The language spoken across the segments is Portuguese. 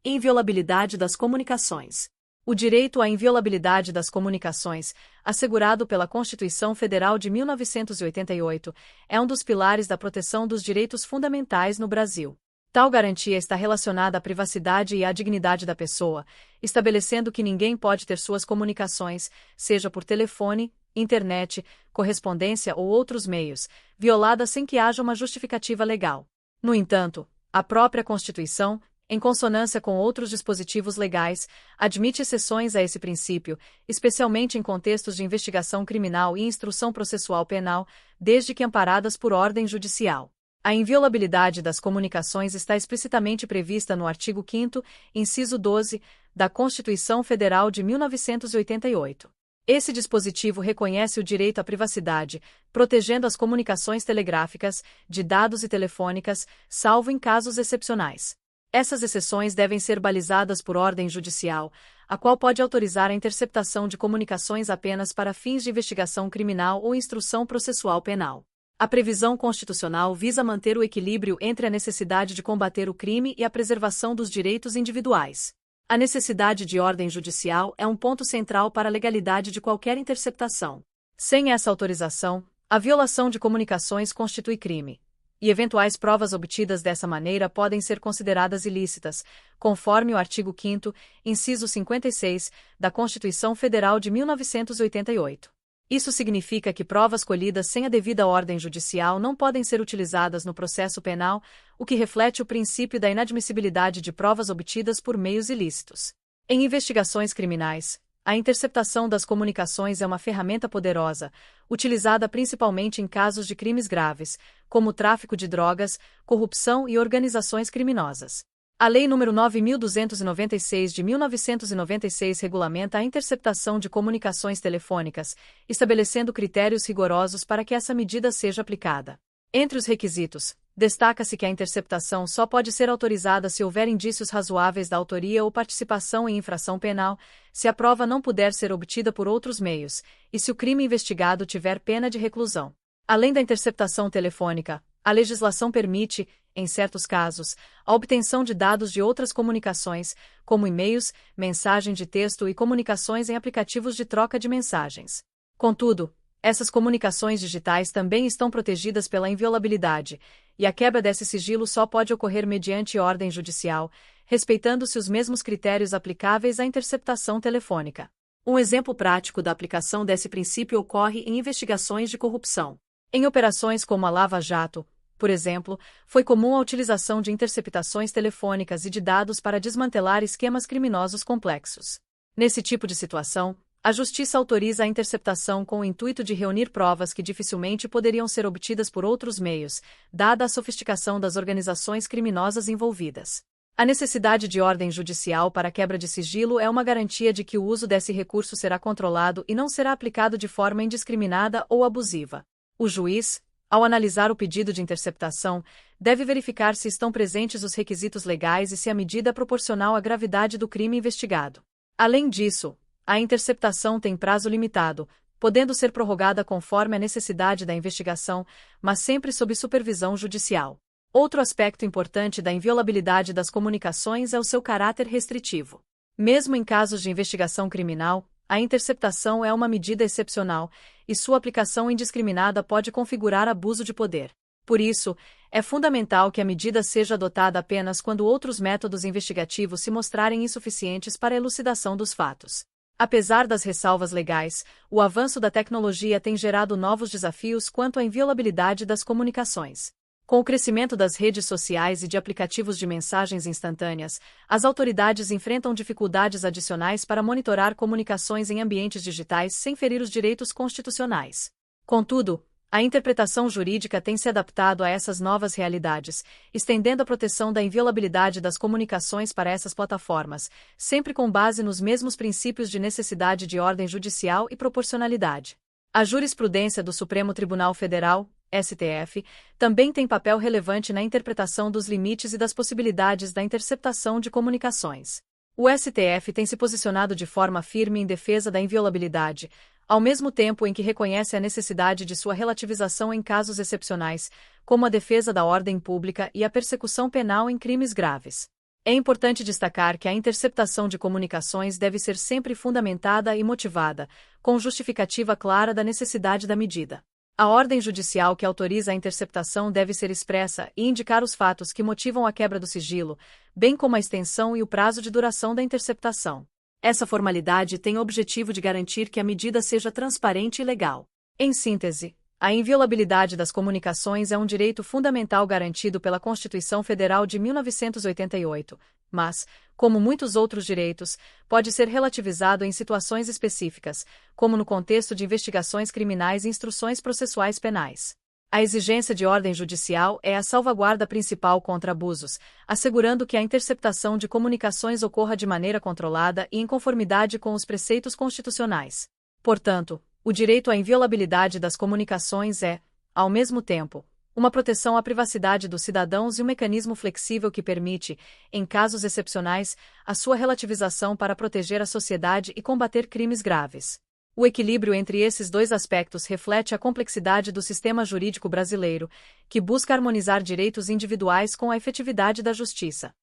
Inviolabilidade das comunicações. O direito à inviolabilidade das comunicações, assegurado pela Constituição Federal de 1988, é um dos pilares da proteção dos direitos fundamentais no Brasil. Tal garantia está relacionada à privacidade e à dignidade da pessoa, estabelecendo que ninguém pode ter suas comunicações, seja por telefone, internet, correspondência ou outros meios, violadas sem que haja uma justificativa legal. No entanto, a própria Constituição, em consonância com outros dispositivos legais, admite exceções a esse princípio, especialmente em contextos de investigação criminal e instrução processual penal, desde que amparadas por ordem judicial. A inviolabilidade das comunicações está explicitamente prevista no artigo 5º, inciso 12, da Constituição Federal de 1988. Esse dispositivo reconhece o direito à privacidade, protegendo as comunicações telegráficas, de dados e telefônicas, salvo em casos excepcionais. Essas exceções devem ser balizadas por ordem judicial, a qual pode autorizar a interceptação de comunicações apenas para fins de investigação criminal ou instrução processual penal. A previsão constitucional visa manter o equilíbrio entre a necessidade de combater o crime e a preservação dos direitos individuais. A necessidade de ordem judicial é um ponto central para a legalidade de qualquer interceptação. Sem essa autorização, a violação de comunicações constitui crime, e eventuais provas obtidas dessa maneira podem ser consideradas ilícitas, conforme o artigo 5º, inciso 56, da Constituição Federal de 1988. Isso significa que provas colhidas sem a devida ordem judicial não podem ser utilizadas no processo penal, o que reflete o princípio da inadmissibilidade de provas obtidas por meios ilícitos. Em investigações criminais, a interceptação das comunicações é uma ferramenta poderosa, utilizada principalmente em casos de crimes graves, como tráfico de drogas, corrupção e organizações criminosas. A Lei nº 9.296 de 1996 regulamenta a interceptação de comunicações telefônicas, estabelecendo critérios rigorosos para que essa medida seja aplicada. Entre os requisitos, destaca-se que a interceptação só pode ser autorizada se houver indícios razoáveis da autoria ou participação em infração penal, se a prova não puder ser obtida por outros meios, e se o crime investigado tiver pena de reclusão. Além da interceptação telefônica, a legislação permite, em certos casos, a obtenção de dados de outras comunicações, como e-mails, mensagem de texto e comunicações em aplicativos de troca de mensagens. Contudo, essas comunicações digitais também estão protegidas pela inviolabilidade, e a quebra desse sigilo só pode ocorrer mediante ordem judicial, respeitando-se os mesmos critérios aplicáveis à interceptação telefônica. Um exemplo prático da aplicação desse princípio ocorre em investigações de corrupção. Em operações como a Lava Jato, por exemplo, foi comum a utilização de interceptações telefônicas e de dados para desmantelar esquemas criminosos complexos. Nesse tipo de situação, a Justiça autoriza a interceptação com o intuito de reunir provas que dificilmente poderiam ser obtidas por outros meios, dada a sofisticação das organizações criminosas envolvidas. A necessidade de ordem judicial para a quebra de sigilo é uma garantia de que o uso desse recurso será controlado e não será aplicado de forma indiscriminada ou abusiva. O juiz, ao analisar o pedido de interceptação, deve verificar se estão presentes os requisitos legais e se a medida é proporcional à gravidade do crime investigado. Além disso, a interceptação tem prazo limitado, podendo ser prorrogada conforme a necessidade da investigação, mas sempre sob supervisão judicial. Outro aspecto importante da inviolabilidade das comunicações é o seu caráter restritivo. Mesmo em casos de investigação criminal, a interceptação é uma medida excepcional, e sua aplicação indiscriminada pode configurar abuso de poder. Por isso, é fundamental que a medida seja adotada apenas quando outros métodos investigativos se mostrarem insuficientes para a elucidação dos fatos. Apesar das ressalvas legais, o avanço da tecnologia tem gerado novos desafios quanto à inviolabilidade das comunicações. Com o crescimento das redes sociais e de aplicativos de mensagens instantâneas, as autoridades enfrentam dificuldades adicionais para monitorar comunicações em ambientes digitais sem ferir os direitos constitucionais. Contudo, a interpretação jurídica tem se adaptado a essas novas realidades, estendendo a proteção da inviolabilidade das comunicações para essas plataformas, sempre com base nos mesmos princípios de necessidade de ordem judicial e proporcionalidade. A jurisprudência do Supremo Tribunal Federal, STF, também tem papel relevante na interpretação dos limites e das possibilidades da interceptação de comunicações. O STF tem se posicionado de forma firme em defesa da inviolabilidade, ao mesmo tempo em que reconhece a necessidade de sua relativização em casos excepcionais, como a defesa da ordem pública e a persecução penal em crimes graves. É importante destacar que a interceptação de comunicações deve ser sempre fundamentada e motivada, com justificativa clara da necessidade da medida. A ordem judicial que autoriza a interceptação deve ser expressa e indicar os fatos que motivam a quebra do sigilo, bem como a extensão e o prazo de duração da interceptação. Essa formalidade tem o objetivo de garantir que a medida seja transparente e legal. Em síntese, a inviolabilidade das comunicações é um direito fundamental garantido pela Constituição Federal de 1988, mas, como muitos outros direitos, pode ser relativizado em situações específicas, como no contexto de investigações criminais e instruções processuais penais. A exigência de ordem judicial é a salvaguarda principal contra abusos, assegurando que a interceptação de comunicações ocorra de maneira controlada e em conformidade com os preceitos constitucionais. Portanto, o direito à inviolabilidade das comunicações é, ao mesmo tempo, uma proteção à privacidade dos cidadãos e um mecanismo flexível que permite, em casos excepcionais, a sua relativização para proteger a sociedade e combater crimes graves. O equilíbrio entre esses dois aspectos reflete a complexidade do sistema jurídico brasileiro, que busca harmonizar direitos individuais com a efetividade da justiça.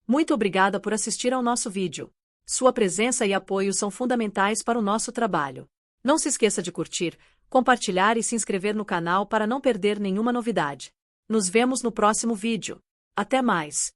Muito obrigada por assistir ao nosso vídeo. Sua presença e apoio são fundamentais para o nosso trabalho. Não se esqueça de curtir, compartilhar e se inscrever no canal para não perder nenhuma novidade. Nos vemos no próximo vídeo. Até mais!